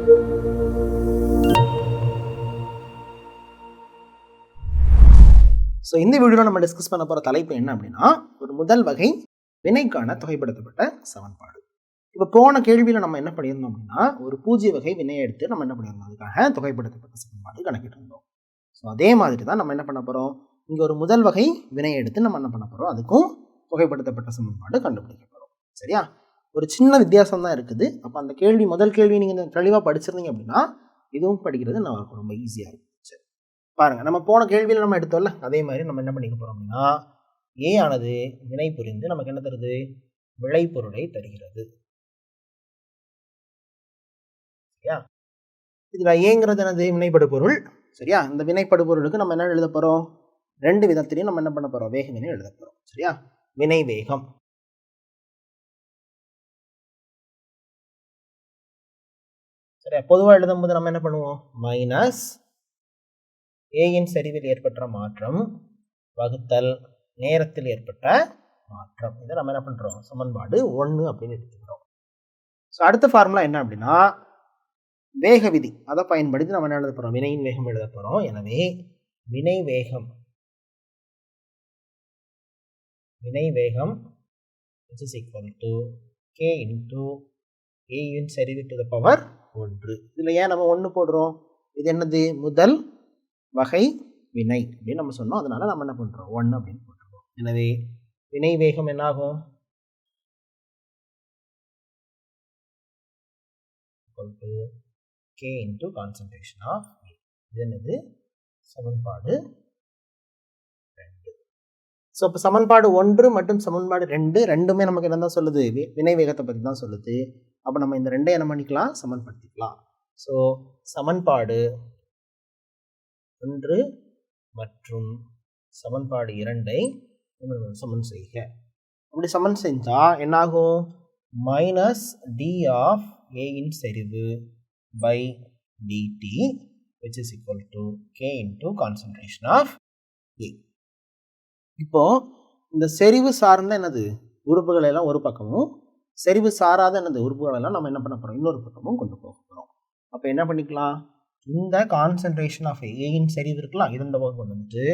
So இந்த வீடியோவில் நம்ம டிஸ்கஸ் பண்ண போகிற தலைப்பு என்ன அப்படின்னா, ஒரு முதல் வகை வினைக்கான தொகைப்படுத்தப்பட்ட சமன்பாடு. இப்போ போன கேள்வியில் நம்ம என்ன பண்ணியிருந்தோம் அப்படின்னா, ஒரு பூஜ்ய வகை வினையை எடுத்து நம்ம என்ன பண்ணியிருந்தோம், அதுக்காக தொகைப்படுத்தப்பட்ட சமன்பாடு கணக்கிட்டு இருந்தோம். ஸோ அதே மாதிரி தான் நம்ம என்ன பண்ண போகிறோம், இங்கே ஒரு முதல் வகை வினையை எடுத்து நம்ம என்ன பண்ண போகிறோம், அதுக்கும் தொகைப்படுத்தப்பட்ட சமன்பாடு கண்டுபிடிக்க போகிறோம். சரியா? ஒரு சின்ன வித்தியாசம் தான் இருக்குது. அப்போ அந்த கேள்வி, முதல் கேள்வி நீங்கள் தெளிவாக படிச்சிருந்தீங்க அப்படின்னா இதுவும் படிக்கிறது நமக்கு ரொம்ப ஈஸியாக இருக்கும். சரி பாருங்க, நம்ம போன கேள்வியில் நம்ம எடுத்தோம்ல, அதே மாதிரி நம்ம என்ன பண்ணிக்க போகிறோம் அப்படின்னா, ஏ ஆனது வினை புரிந்து நமக்கு என்ன தருது, விளைபொருளை தருகிறது. சரியா? இதுல ஏங்கிறது என்னது, வினைப்படு பொருள். சரியா? இந்த வினைப்படு பொருளுக்கு நம்ம என்ன எழுத போறோம், ரெண்டு விதத்திலையும் நம்ம என்ன பண்ண போறோம், வேக வினை எழுத போறோம். சரியா? வினை வேகம். சரியா? பொதுவாக எழுதும் போது நம்ம என்ன பண்ணுவோம், மைனஸ் ஏயின் சரிவில் ஏற்பட்ட மாற்றம் வகுத்தல் நேரத்தில் ஏற்பட்ட மாற்றம். இதை நம்ம என்ன பண்றோம், சமன்பாடு 1 அப்படின்னு எடுத்துக்கிறோம். ஸோ அடுத்த ஃபார்முலா என்ன அப்படின்னா, வேக விதி. அதை பயன்படுத்தி நம்ம என்ன எழுத போறோம், வினையின் வேகம் எழுத போறோம். எனவே வினை வேகம் which is equal to k into a இன் சரிவு to the power 1. இதுல ஏன் நம்ம 1 போடுறோம், இது என்னது, முதல் வகை வினை அப்படின்னு நம்ம சொன்னோம். அதனால நம்ம என்ன பண்றோம், 1 அப்படின்னு போட்டுருவோம். எனவே வினை வேகம் என்ன ஆகும், k into concentration of A. இது என்னது, சமன்பாடு 2. ஸோ இப்போ சமன்பாடு 1 மற்றும் சமன்பாடு 2 ரெண்டுமே நமக்கு என்ன தான் சொல்லுது, வினை வேகத்தை பற்றி தான் சொல்லுது. அப்போ நம்ம இந்த ரெண்டையும் என்ன பண்ணிக்கலாம், சமன்படுத்திக்கலாம். ஸோ சமன்பாடு 1 மற்றும் சமன்பாடு 2ஐ சமன் செய்க. அப்படி சமன் செஞ்சா என்னாகும், மைனஸ் டி ஆஃப் ஏயின் செறிவு by dt which is equal to k into concentration of A. இப்போ இந்த செறிவு சார்ந்த என்னது உறுப்புகள் எல்லாம் ஒரு பக்கமும், செறிவு சாராத என்னது உறுப்புகள் எல்லாம் நம்ம என்ன பண்ண போறோம், இன்னொரு பக்கமும் கொண்டு போக போறோம். அப்போ என்ன பண்ணிக்கலாம், இந்த கான்சன்ட்ரேஷன் ஆஃப் ஏயின் செறிவு இருக்கலாம், இது இந்த பக்கம் கொண்டு வந்துட்டு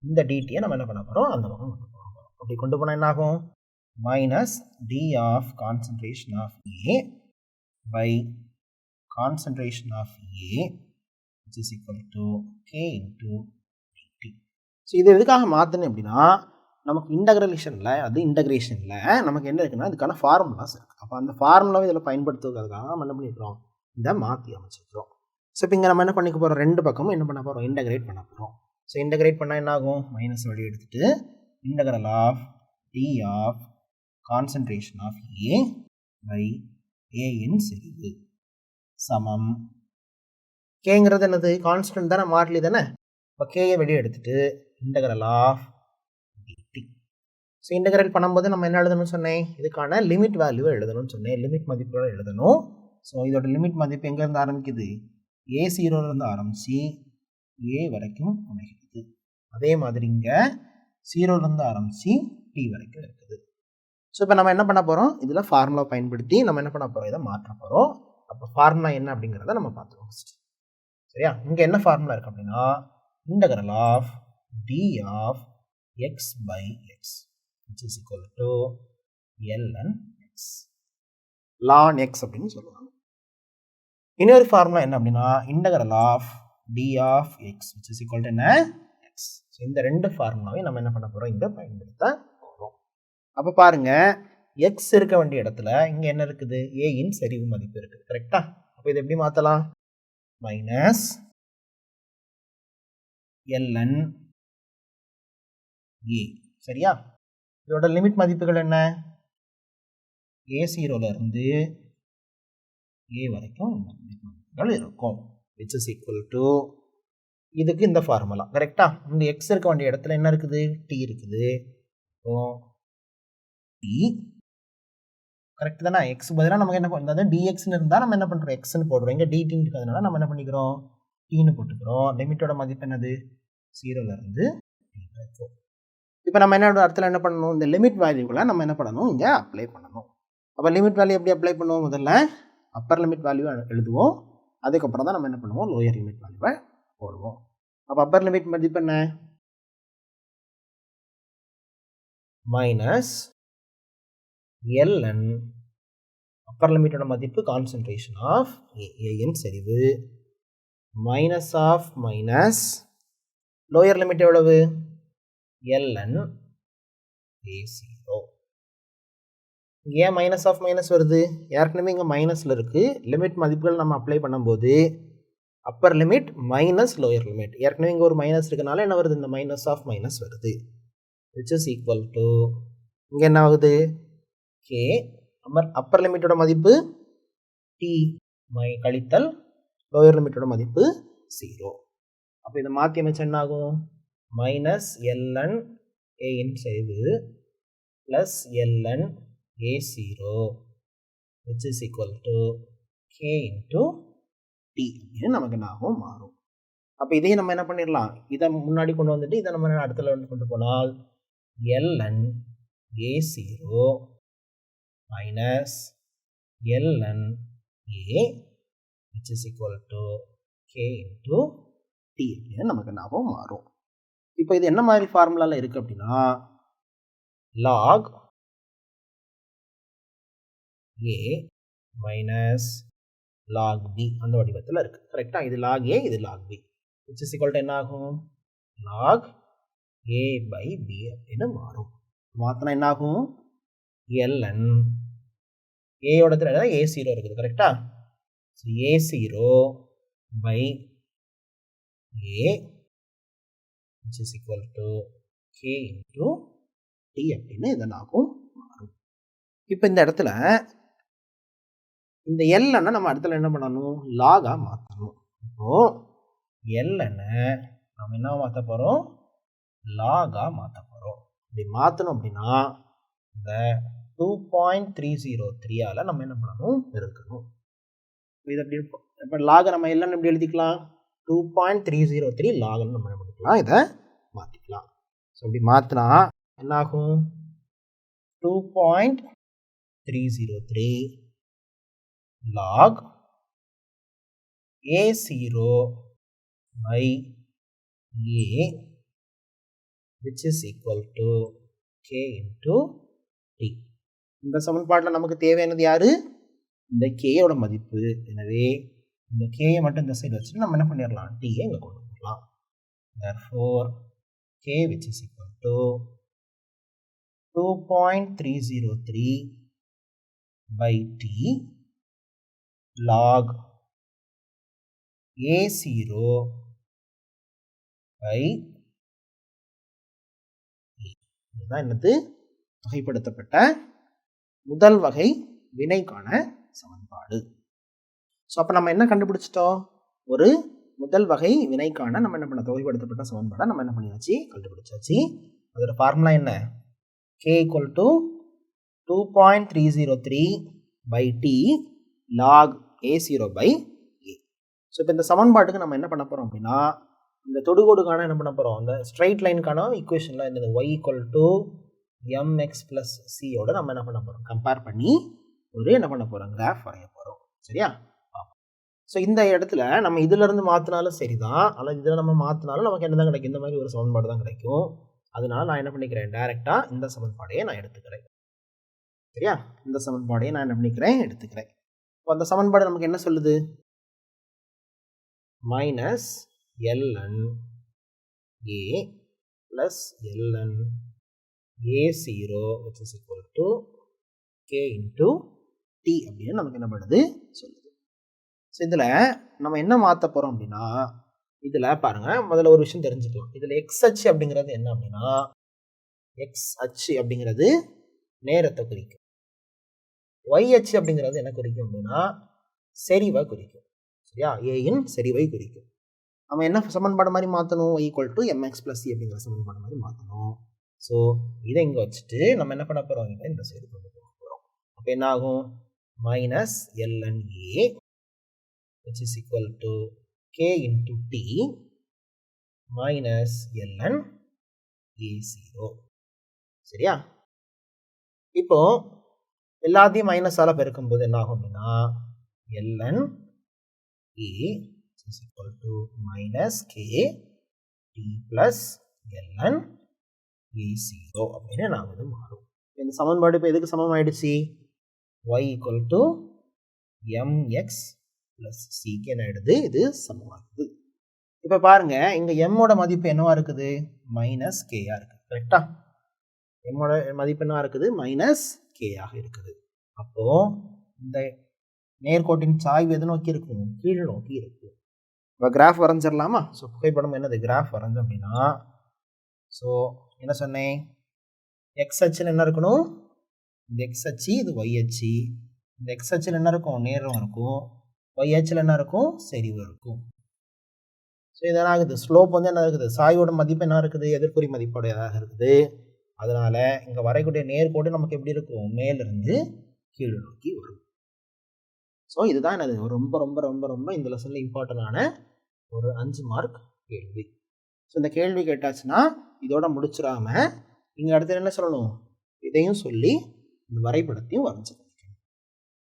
இந்த டிடியை நம்ம என்ன பண்ண போறோம், அந்த பக்கம் கொண்டு போக போறோம். அப்படி கொண்டு போனால் என்ன ஆகும், minus d of concentration of A by concentration of A which is equal to k into dt. So இது எதுக்காக மாற்றணும் அப்படின்னா, நமக்கு இன்டகிரேஷனில் நமக்கு என்ன இருக்குன்னா, இதுக்கான ஃபார்முலாஸ் இருக்குது. அப்போ அந்த ஃபார்முலாவை இதில் பயன்படுத்துவதற்காக நம்ம என்ன பண்ணிக்கிறோம், இதை மாற்றி அமைச்சிருக்கிறோம். ஸோ இப்போ இங்கே நம்ம என்ன பண்ணிக்க போகிறோம், ரெண்டு பக்கமும் என்ன பண்ண போகிறோம், இன்டகிரேட் பண்ண போகிறோம். ஸோ இன்டகிரேட் பண்ணால் என்ன ஆகும், மைனஸ் வழி எடுத்துட்டு integral of d of concentration of A by ஏயின் செறிவு சமம், கேங்கிறது என்னது, கான்ஸ்டன்ட் தானே, மாறிலி தானே. இப்போ கேயை வெளியே எடுத்துட்டு integral of dt. So integrate பண்ணும்போது நம்ம என்ன எழுதணும்னு சொன்னேன், இதுக்கான லிமிட் வேல்யூவை எழுதணும்னு சொன்னேன், லிமிட் மதிப்புகளை எழுதணும். ஸோ இதோட லிமிட் மதிப்பு எங்கேருந்து ஆரம்பிக்குது, A0லேருந்து ஆரம்பிச்சு A வரைக்கும் அமைகிறது. அதே மாதிரி இங்கே 0லேருந்து ஆரம்பிச்சு T வரைக்கும் இருக்குது. ஸோ இப்போ நம்ம என்ன பண்ண போகிறோம், இதில் ஃபார்முலா பயன்படுத்தி நம்ம என்ன பண்ண போகிறோம், இதை மாற்ற போகிறோம். அப்போ ஃபார்முலா என்ன அப்படிங்கிறத நம்ம பார்த்துருவோம் ஃபஸ்ட். சரியா? இங்கே என்ன ஃபார்முலா இருக்குது அப்படின்னா, integral of d of x by x which is equal to ln x, ln x அப்படின்னு சொல்லுவாங்க. இன்னொரு ஃபார்முலா என்ன அப்படின்னா, integral of d of x which is equal to என்ன, எக்ஸ். ஸோ இந்த ரெண்டு ஃபார்முலாவையும் நம்ம என்ன பண்ண போகிறோம், இங்கே பயன்படுத்த போகிறோம். அப்போ பாருங்க, எக்ஸ் இருக்க வேண்டிய இடத்துல இங்கே என்ன இருக்குது, ஏயின் செறிவு மதிப்பு இருக்குது. கரெக்டா? அப்போ இதை எப்படி மாற்றலாம், மைனஸ் ln ஏ. சரியா? இதோட லிமிட் மதிப்புகள் என்ன, A0லேருந்து ஏ வரைக்கும் லிமிட் மதிப்புகள் இருக்கும் which is equal to இதுக்கு இந்த ஃபார்முலா. கரெக்டா? இந்த எக்ஸ் இருக்க வேண்டிய இடத்துல என்ன இருக்குது, டி இருக்குது. டி கரெக்ட் தானே, எக்ஸ் பதிலாக நமக்கு என்ன பண்ணுறது, டிஎக்ஸ்னு இருந்தால் நம்ம என்ன பண்ணுறோம், எக்ஸ்ன்னு போடுறோம். இங்கே டிடின்னு இருக்கிறதுனால நம்ம என்ன பண்ணிக்கிறோம், டீன்னு போட்டுக்கிறோம். லிமிட்டோட மதிப்பு என்னது, 0லேருந்து டி வரைக்கும். இப்போ நம்ம என்ன இடத்துல என்ன பண்ணணும், இந்த லிமிட் வேல்யூகளை நம்ம என்ன பண்ணணும், இங்கே அப்ளை பண்ணணும். அப்போ லிமிட் வேல்யூ எப்படி அப்ளை பண்ணுவோம், முதல்ல அப்பர் லிமிட் வேல்யூ எழுதுவோம், அதுக்கப்புறம் தான் நம்ம என்ன பண்ணுவோம், லோயர் லிமிட் வேல்யூவை போடுவோம். அப்போ அப்பர் லிமிட் மதிப்பு என்ன, மைனஸ் ln அப்பர் லிமிட்டோட மதிப்பு கான்சன்ட்ரேஷன் ஆஃப் ஏயின் செறிவு minus of minus lower limit எவ்வளவு, ln a0. ஏன் மைனஸ் ஆஃப் மைனஸ் வருது, ஏற்கனவே இங்கே மைனஸில் இருக்குது. லிமிட் மதிப்புகள் நம்ம அப்ளை பண்ணும்போது upper limit minus lower limit, ஏற்கனவே இங்கே ஒரு மைனஸ் இருக்கனால என்ன வருது, இந்த மைனஸ் ஆஃப் மைனஸ் வருது, which is equal to இங்கே என்ன ஆகுது, k அப்பர் லிமிட்டோட மதிப்பு t கழித்தல் லோயர் லிமிட்டோட மதிப்பு 0. அப்போ இதை மாற்றி அமைச்சா என்ன ஆகும், மைனஸ் ln a இன் செறிவு plus ln a0 which is equal to k into t அப்படின்னு நமக்கு என்ன ஆகும், மாறும். அப்போ இதையும் நம்ம என்ன பண்ணிடலாம், இதை முன்னாடி கொண்டு வந்துட்டு இதை நம்ம அடுத்த லெவலுக்கு கொண்டு போனால் ln a0 minus ln a which is equal to k into t அப்படின்னு நமக்கு என்ன ஆகும், மாறும். இப்போ இது என்ன மாதிரி ஃபார்முலாவில் இருக்குது அப்படின்னா log a minus log b அந்த வடிவத்தில் இருக்குது. கரெக்டாக, இது log a, இது log b which is equal to என்ன ஆகும், log a by b அப்படின்னு மாறும். மாற்றினா என்ன ஆகும், ln a ஓட a0 இருக்குது. கரெக்டா, a0 by a which is equal to k into t அப்படின்னு இதனாகும் மாறும். இப்போ இந்த இடத்துல இந்த ln நம்ம இடத்துல என்ன பண்ணணும், லாகா மாற்றணும். இப்போ ln நம்ம என்ன மாற்ற போகிறோம், லாகா மாற்ற போகிறோம். இப்படி மாற்றணும் அப்படின்னா இந்த 2.303 நம்ம என்ன பண்ணணும், பெருக்கணும். இது எப்படி, இப்போ லாகை நம்ம ln எப்படி எழுதிக்கலாம், 2.303 லாகன்னு நம்ம என்ன பண்ணிக்கலாம், இதை மாற்றிக்கலாம். ஸோ இப்படி மாற்றினா என்னாகும், 2.303 log a0 by a which is equal to k into t. இந்த சமன்பாட்டில் நமக்கு தேவையானது யாரு, இந்த k-யோட மதிப்பு. எனவே இந்த k-யை மட்டும் இந்த சைடு வச்சுட்டு நம்ம என்ன பண்ணிடலாம், t-யை இங்கே கொண்டு வரலாம். therefore k which is equal to 2.303 by t log a0 by a. இதுதான் என்னது, வகைப்படுத்தப்பட்ட முதல் வகை வினைக்கான சமன்பாடு. ஸோ அப்போ நம்ம என்ன கண்டுபிடிச்சிட்டோம், ஒரு முதல் வகை வினைக்கான நம்ம என்ன பண்ண தொகைப்படுத்தப்பட்ட சமன்பாடை நம்ம என்ன பண்ணியாச்சு, கண்டுபிடிச்சாச்சு. அதோட ஃபார்முலா என்ன, k equal to 2.303 by t log a0 by a. So இப்போ இந்த சமன்பாட்டுக்கு நம்ம என்ன பண்ண போகிறோம் அப்படின்னா, இந்த தொடுகோடுக்கான என்ன பண்ண போகிறோம், அந்த ஸ்ட்ரைட் லைனுக்கான ஈக்குவேஷனில் என்னது y equal to mx plus c ஓட நம்ம என்ன பண்ண போகிறோம், கம்பேர் பண்ணி ஒரு என்ன பண்ண போகிறோம், கிராஃப் வரைய போகிறோம். சரியா, ஸோ இந்த இடத்துல நம்ம இதிலிருந்து மாற்றினாலும் சரி தான், ஆனால் இதில் நம்ம மாற்றினாலும் நமக்கு என்ன தான் கிடைக்கும், இந்த மாதிரி ஒரு சமன்பாடு தான் கிடைக்கும். அதனால நான் என்ன பண்ணிக்கிறேன், டைரெக்டாக இந்த சமன்பாடையே நான் எடுத்துக்கிறேன். சரியா, இந்த சமன்பாடையே நான் என்ன பண்ணிக்கிறேன், எடுத்துக்கிறேன். இப்போ அந்த சமன்பாடு நமக்கு என்ன சொல்லுது, minus ln a plus ln a0 which is equal to k into t அப்படின்னு நமக்கு என்ன பண்ணுது சொல்லுது. ஸோ இதில் நம்ம என்ன மாற்ற போகிறோம் அப்படின்னா, இதில் பாருங்கள், முதல்ல ஒரு விஷயம் தெரிஞ்சுக்கலாம். இதில் எக்ஸ் அச்சு அப்படிங்கிறது என்ன அப்படின்னா, எக்ஸ் அச்சு அப்படிங்கிறது நேரத்தை குறிக்கும். ஒய் அச்சு அப்படிங்கிறது என்ன குறிக்கும் அப்படின்னா, செறிவை குறிக்கும். சரியா, ஏயின் செறிவை குறிக்கும். நம்ம என்ன சமன்பாடு மாதிரி மாற்றணும், y equal to mx plus c அப்படிங்கிற சமன்பாடு மாதிரி மாற்றணும். ஸோ இதை இங்கே வச்சுட்டு நம்ம என்ன பண்ண போகிறோம், இந்த சைடு கொண்டு போக போகிறோம். அப்போ என்ன ஆகும், minus ln a which is equal to k into t minus ln a0. சரியா, இப்போ எல்லாத்தையும் மைனஸால் பெருக்கும்போது என்ன ஆகும் அப்படின்னா, ln a is equal to minus k t plus ln a0 அப்படின்னு நமக்கு மாறும். இந்த சமன்பாடு இப்போ எதுக்கு சமம் ஆயிடுச்சு? y equal to mx plus ck ஆயிடுது. இது சமமாகுது. இப்போ பாருங்க, இங்க m ஓட மதிப்பு என்னவா இருக்குது? மைனஸ் k ஆ இருக்கு. கரெக்டா? m ஓட மதிப்பு என்னவா இருக்குது? மைனஸ் k ஆக இருக்குது. அப்போ இந்த நேர்கோட்டின் சாய்வு எது நோக்கி இருக்கும்? கீழ் நோக்கி இருக்கு. இப்போ கிராஃப் வரைஞ்சிடலாமா? ஸோ புகைப்படம் என்னது? கிராஃப் வரைஞ்சோம் அப்படின்னா, ஸோ என்ன சொன்னேன்? எக்ஸ் அச்சில் என்ன இருக்கணும்? இந்த எக்ஸ் அச்சு, இது ஒய் அச்சு. இந்த எக்ஸ் அச்சில் என்ன இருக்கும்? நேரம் இருக்கும். ஒய் அச்சில் என்ன இருக்கும்? செறிவு இருக்கும். ஸோ இது என்ன ஆகுது? ஸ்லோப் வந்து என்ன இருக்குது? சாயோட மதிப்பு என்ன இருக்குது? எதிர்குறி மதிப்போடையதாக இருக்குது. அதனால இங்கே வரைக்கூடிய நேர்கோடு நமக்கு எப்படி இருக்கும்? மேலிருந்து கீழ் நோக்கி வரும். ஸோ இதுதான் என்னது? ரொம்ப ரொம்ப ரொம்ப ரொம்ப இந்த லெசனில் இம்பார்ட்டண்டான ஒரு 5 மார்க் கேள்வி. ஸோ இந்த கேள்வி கேட்டாச்சுன்னா இதோட முடிச்சிடாம நீங்கள் அடுத்து என்ன சொல்லணும்? இதையும் சொல்லி இந்த வரைபடத்தையும் வரைஞ்சிக்கணும்.